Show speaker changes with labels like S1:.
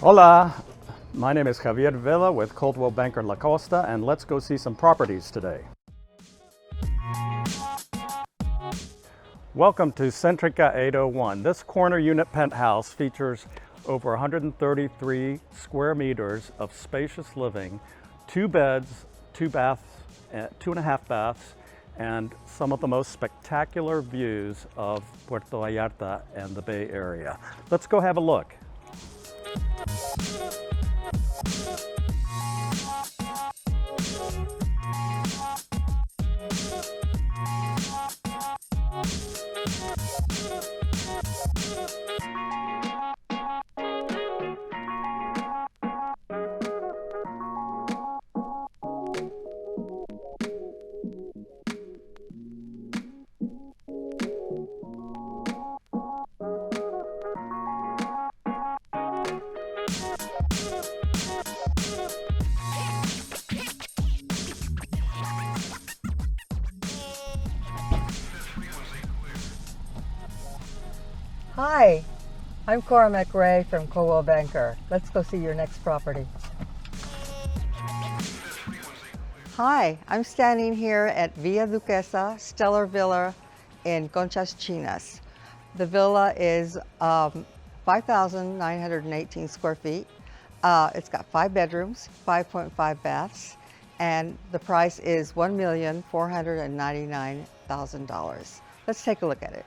S1: Hola, my name is Javier Villa with Coldwell Banker La Costa, and let's go see some properties today. Welcome to Centrika 801. This corner unit penthouse features over 133 square meters of spacious living, 2 beds, 2 baths, 2.5 baths, and some of the most spectacular views of Puerto Vallarta and the Bay Area. Let's go have a look.
S2: Hi, I'm Cora McRae from Coldwell Banker. Let's go see your next property. Hi, I'm standing here at Villa Duquesa Stellar Villa in Conchas Chinas. The villa is 5,918 square feet. It's got 5 bedrooms, 5.5 baths, and the price is $1,499,000. Let's take a look at it.